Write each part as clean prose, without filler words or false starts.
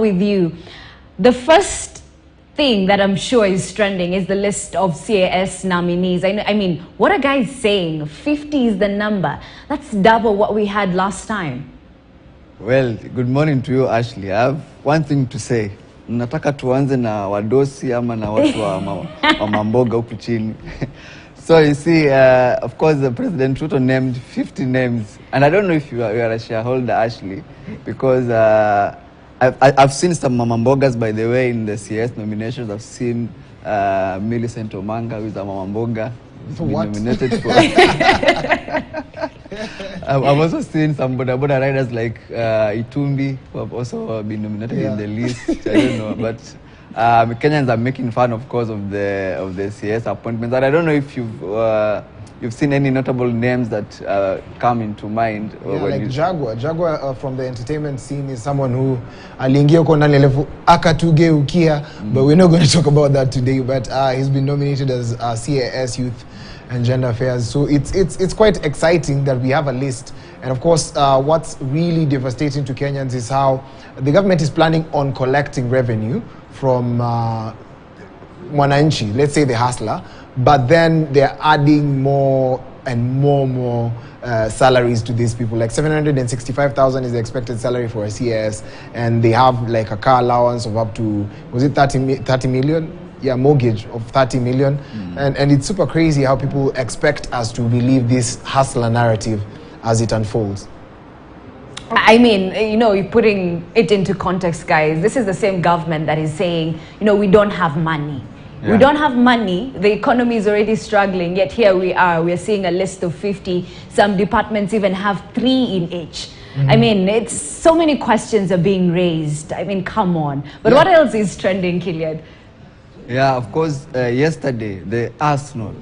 with you. The first thing that I'm sure is trending is the list of CAS nominees. I mean, what are guys saying? 50 is the number. That's double what we had last time. Well, good morning to you, Ashley. I have one thing to say. Nataka tuanze na wadosi ama na watu wa mamboga huku chini. So you see, of course, the President Ruto named 50 names. And I don't know if you are a shareholder, Ashley, because I've seen some mamambogas, by the way, in the CS nominations. I've seen Millicent Omanga, who is a mamamboga. For what? Nominated for. I've also seen some Boda riders like Itumbi, who have also been nominated in the list. I don't know, but Kenyans are making fun, of course, of the CS appointments. And I don't know if you've seen any notable names that come into mind. Yeah, like Jaguar. Jaguar from the entertainment scene is someone who aliingia huko ndani level akatugeukia, but we're not going to talk about that today. But he's been nominated as CAS Youth and Gender Affairs. So it's quite exciting that we have a list. And of course, what's really devastating to Kenyans is how the government is planning on collecting revenue from Mwananchi, let's say the hustler, but then they're adding more and more salaries to these people. Like 765,000 is the expected salary for a CAS, and they have like a car allowance of up to, was it 30 million? Yeah, mortgage of 30 million. And it's super crazy how people expect us to believe this hustler narrative as it unfolds. I mean, you know, you're putting it into context, guys. This is the same government that is saying, you know, we don't have money. Yeah. We don't have money. The economy is already struggling, yet here we are. We're seeing a list of 50. Some departments even have 3 in each. I mean, it's so many questions are being raised. I mean, come on. But what else is trending, Killian? Yeah, of course, yesterday, the Arsenal.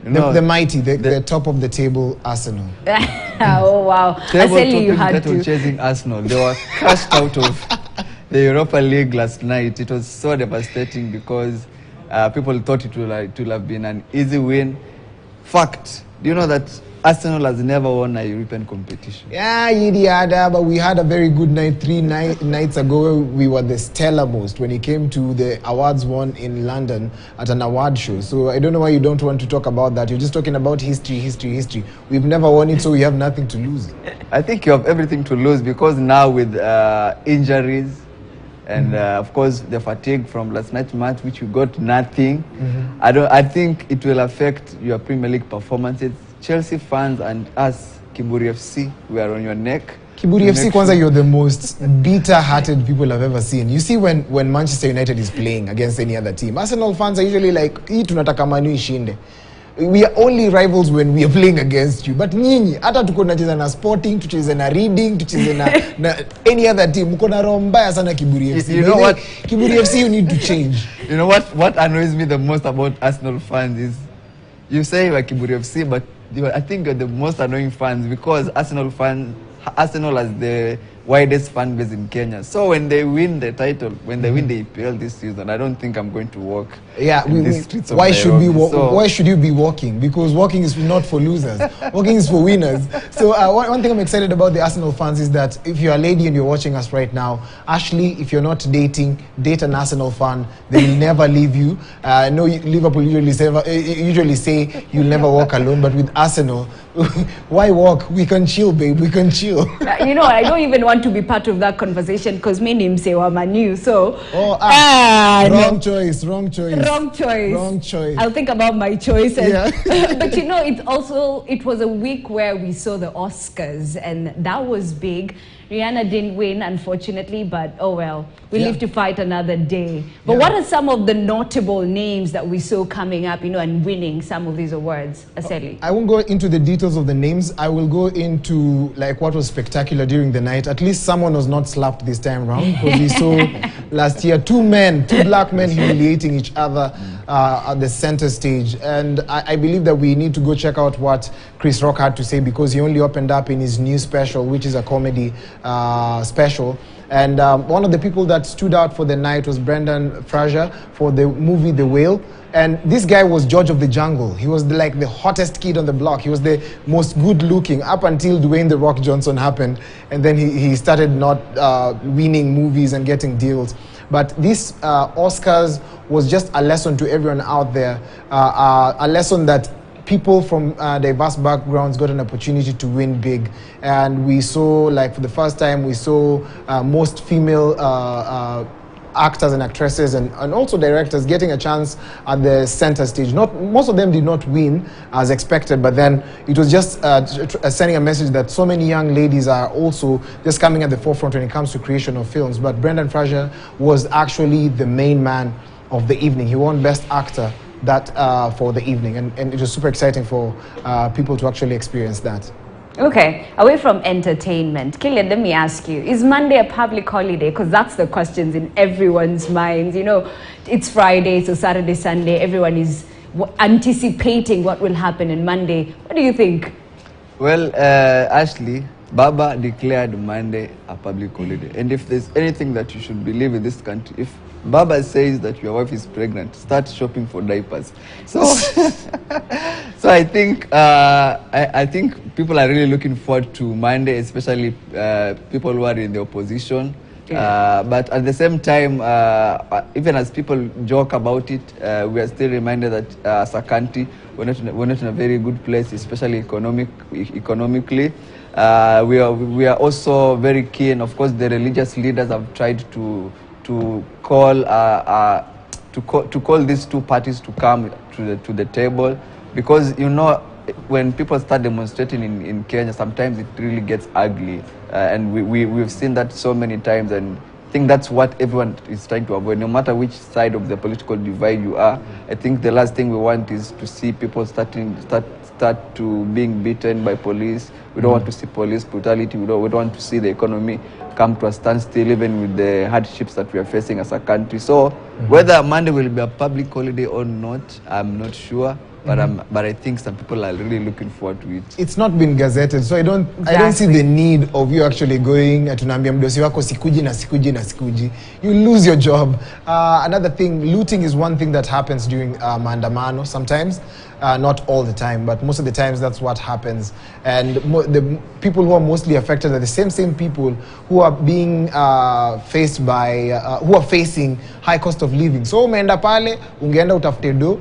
The mighty, the top of the table Arsenal. Oh, wow. I tell you had to. Chasing Arsenal. They were crushed out of the Europa League last night. It was so devastating because people thought it would have been an easy win. Fact, do you know that Arsenal has never won a European competition? Yeah, yada, but we had a very good night 3 nights ago. We were the stellar most when it came to the awards won in London at an award show. So I don't know why you don't want to talk about that. You're just talking about history. We've never won it, so we have nothing to lose. I think you have everything to lose because now with injuries and of course the fatigue from last night's match, which you got nothing, I think it will affect your Premier League performances. Chelsea fans and us, Kiburi FC, we are on your neck. Kiburi FC, Kwanza, you're the most bitter-hearted people I've ever seen. You see, when Manchester United is playing against any other team, Arsenal fans are usually like, hii tunataka Manu ishinde. We are only rivals when we are playing against you. But nyinyi, hata tuko nacheza na Sporting, tucheze na Reading, tucheze na any other team, mko na roho mbaya sana Kiburi FC. You know what? Kiburi FC, you need to change. You know what annoys me the most about Arsenal fans is, you say you are Kiburi FC, but I think you're the most annoying fans because Arsenal has the widest fan base in Kenya. So when they win the title, when they win the EPL this season, I don't think I'm going to walk in the streets of Nairobi. Why should you be walking? Because walking is not for losers. Walking is for winners. So one thing I'm excited about the Arsenal fans is that if you're a lady and you're watching us right now, Ashley, if you're not dating, date an Arsenal fan. They will never leave you. No, Liverpool usually say you'll never walk alone, but with Arsenal, why walk? We can chill, babe. We can chill. You know, I don't even want to be part of that conversation because my name say Manu. So wrong choice. I'll think about my choice. But you know, it was a week where we saw the Oscars, and that was big. Rihanna didn't win, unfortunately, but oh well, we live to fight another day. But what are some of the notable names that we saw coming up, you know, and winning some of these awards, Aseli? I won't go into the details of the names. I will go into like what was spectacular during the night. At least someone was not slapped this time around, because we saw last year two black men humiliating each other at the center stage. And I believe that we need to go check out what Chris Rock had to say, because he only opened up in his new special, which is a comedy special. And one of the people that stood out for the night was Brendan Fraser for the movie The Whale. And this guy was George of the Jungle. He was like the hottest kid on the block. He was the most good looking up until Dwayne The Rock Johnson happened. And then he started not winning movies and getting deals. But this Oscars was just a lesson to everyone out there, a lesson that people from diverse backgrounds got an opportunity to win big. And we saw, like for the first time, we saw most female actors and actresses and also directors getting a chance at the center stage. Most of them did not win as expected, but then it was just sending a message that so many young ladies are also just coming at the forefront when it comes to creation of films. But Brendan Fraser was actually the main man of the evening. He won Best Actor for the evening, and it was super exciting for people to actually experience that. Okay, away from entertainment, Killian, let me ask you, is Monday a public holiday? Because that's the questions in everyone's minds. You know, it's Friday, so Saturday, Sunday, everyone is anticipating what will happen on Monday. What do you think? Well, Ashley, Baba declared Monday a public holiday. And if there's anything that you should believe in this country, if Baba says that your wife is pregnant, start shopping for diapers. So, so I think people are really looking forward to Monday, especially people who are in the opposition. Yeah. But at the same time, even as people joke about it, we are still reminded that as a country, we're not in a very good place, especially economically. We are also very keen. Of course, the religious leaders have tried to call these two parties to come to the table, because you know, when people start demonstrating in Kenya, sometimes it really gets ugly, and we've seen that so many times, and I think that's what everyone is trying to avoid, no matter which side of the political divide you are. I think the last thing we want is to see people start to being beaten by police. We don't want to see police brutality. We don't want to see the economy come to a standstill, even with the hardships that we are facing as a country. So whether Monday will be a public holiday or not, I'm not sure. But I think some people are really looking forward to it. It's not been gazetted, so I don't see the need of you actually going tunaambia mdosi wako sikuji na sikuji na sikuji. You lose your job. Another thing, looting is one thing that happens during maandamano sometimes. Not all the time, but most of the times that's what happens. And the people who are mostly affected are the same people who are being faced by, who are facing high cost of living. So umeenda pale, ungeenda utafute do,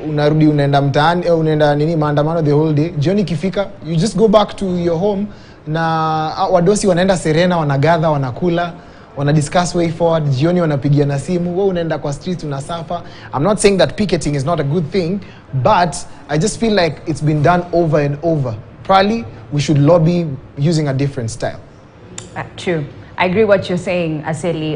unarudi unaenda mtaani, unaenda nini maandamano the whole day. Jioni kifika, you just go back to your home, na wadosi wanaenda Serena, wanagather, wanakula, wana discuss way forward, jioni wanapigiana simu, wewe unaenda kwa streets unasafa. I'm not saying that picketing is not a good thing, but I just feel like it's been done over and over. Probably we should lobby using a different style. True. I agree what you're saying, Aseli.